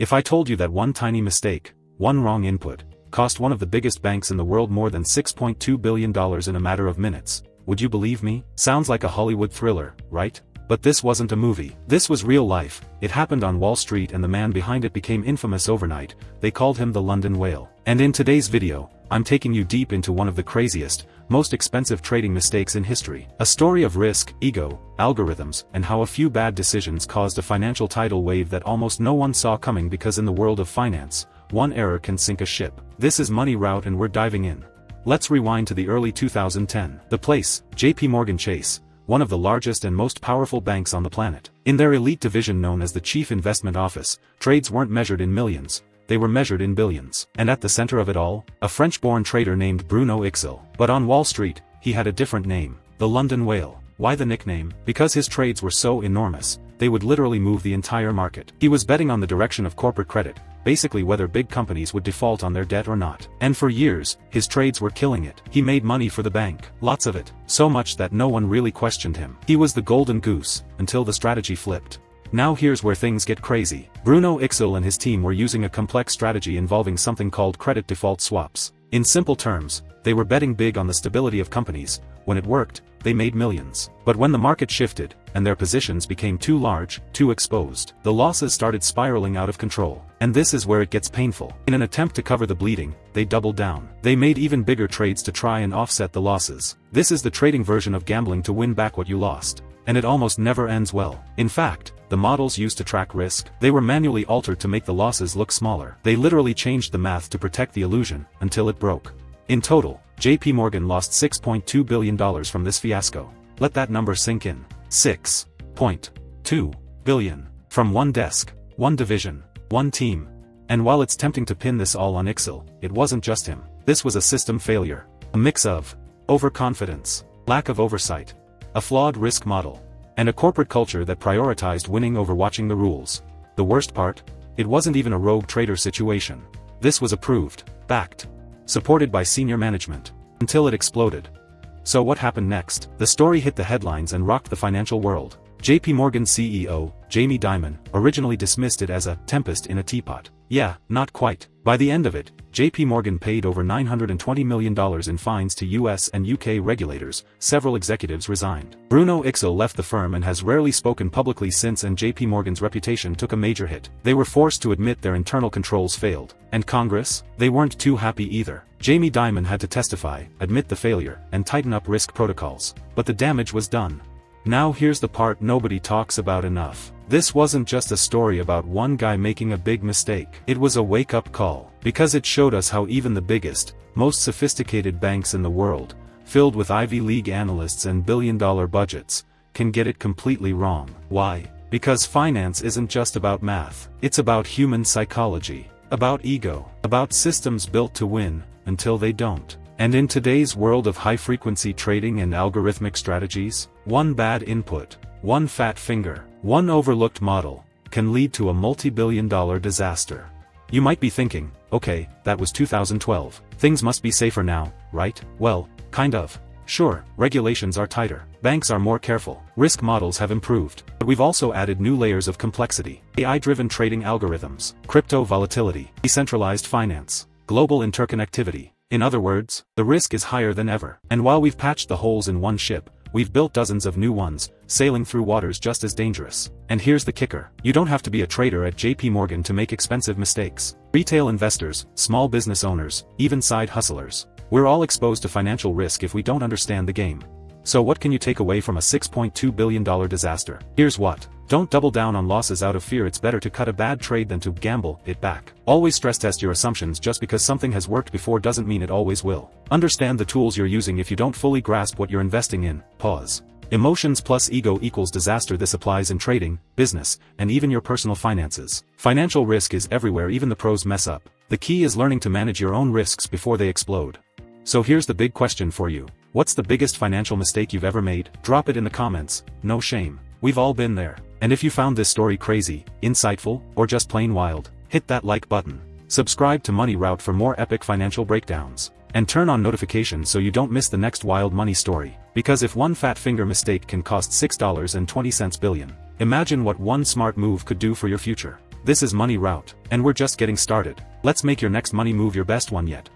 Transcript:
If I told you that one tiny mistake, one wrong input, cost one of the biggest banks in the world more than $6.2 billion in a matter of minutes, would you believe me? Sounds like a Hollywood thriller, right? But this wasn't a movie. This was real life. It happened on Wall Street and the man behind it became infamous overnight. They called him the London Whale. And in today's video, I'm taking you deep into one of the craziest, most expensive trading mistakes in history. A story of risk, ego, algorithms, and how a few bad decisions caused a financial tidal wave that almost no one saw coming, because in the world of finance, one error can sink a ship. This is Money Route and we're diving in. Let's rewind to the early 2010. The place, JPMorgan Chase, one of the largest and most powerful banks on the planet. In their elite division known as the Chief Investment Office, trades weren't measured in millions, they were measured in billions. And at the center of it all, a French-born trader named Bruno Ixel. But on Wall Street, he had a different name, the London Whale. Why the nickname? Because his trades were so enormous, they would literally move the entire market. He was betting on the direction of corporate credit, basically whether big companies would default on their debt or not. And for years, his trades were killing it. He made money for the bank, lots of it, so much that no one really questioned him. He was the golden goose, until the strategy flipped. Now here's where things get crazy. Bruno Ixel and his team were using a complex strategy involving something called credit default swaps. In simple terms, they were betting big on the stability of companies. When it worked, they made millions. But when the market shifted, and their positions became too large, too exposed, the losses started spiraling out of control. And this is where it gets painful. In an attempt to cover the bleeding, they doubled down. They made even bigger trades to try and offset the losses. This is the trading version of gambling to win back what you lost. And it almost never ends well. In fact, the models used to track risk, they were manually altered to make the losses look smaller. They literally changed the math to protect the illusion, until it broke. In total, JPMorgan lost $6.2 billion from this fiasco. Let that number sink in. $6.2 billion. From one desk, one division, one team. And while it's tempting to pin this all on Ixel, it wasn't just him. This was a system failure. A mix of overconfidence, lack of oversight, a flawed risk model, and a corporate culture that prioritized winning over watching the rules. The worst part? It wasn't even a rogue trader situation. This was approved, backed, supported by senior management, until it exploded. So what happened next? The story hit the headlines and rocked the financial world. JPMorgan CEO, Jamie Dimon, originally dismissed it as a tempest in a teapot. Yeah, not quite. By the end of it, JPMorgan paid over $920 million in fines to US and UK regulators. Several executives resigned. Bruno Ixel left the firm and has rarely spoken publicly since, and JPMorgan's reputation took a major hit. They were forced to admit their internal controls failed. And Congress? They weren't too happy either. Jamie Dimon had to testify, admit the failure, and tighten up risk protocols. But the damage was done. Now here's the part nobody talks about enough. This wasn't just a story about one guy making a big mistake. It was a wake-up call. Because it showed us how even the biggest, most sophisticated banks in the world, filled with Ivy League analysts and billion-dollar budgets, can get it completely wrong. Why? Because finance isn't just about math. It's about human psychology, about ego, about systems built to win, until they don't. And in today's world of high-frequency trading and algorithmic strategies, one bad input, one fat finger, one overlooked model, can lead to a multi-billion-dollar disaster. You might be thinking, okay, that was 2012. Things must be safer now, right? Well, kind of. Sure, regulations are tighter, banks are more careful, risk models have improved, but we've also added new layers of complexity. AI-driven trading algorithms, crypto volatility, decentralized finance, global interconnectivity. In other words, the risk is higher than ever. And while we've patched the holes in one ship, we've built dozens of new ones, sailing through waters just as dangerous. And here's the kicker. You don't have to be a trader at JPMorgan to make expensive mistakes. Retail investors, small business owners, even side hustlers. We're all exposed to financial risk if we don't understand the game. So what can you take away from a $6.2 billion disaster? Here's what. Don't double down on losses out of fear. It's better to cut a bad trade than to gamble it back. Always stress test your assumptions. Just because something has worked before doesn't mean it always will. Understand the tools you're using. If you don't fully grasp what you're investing in, pause. Emotions plus ego equals disaster. This applies in trading, business, and even your personal finances. Financial risk is everywhere. Even the pros mess up. The key is learning to manage your own risks before they explode. So here's the big question for you. What's the biggest financial mistake you've ever made? Drop it in the comments. No shame. We've all been there. And if you found this story crazy, insightful, or just plain wild, hit that like button. Subscribe to Money Route for more epic financial breakdowns. And turn on notifications so you don't miss the next wild money story. Because if one fat finger mistake can cost $6.20 billion, imagine what one smart move could do for your future. This is money route, and we're just getting started. Let's make your next money move your best one yet.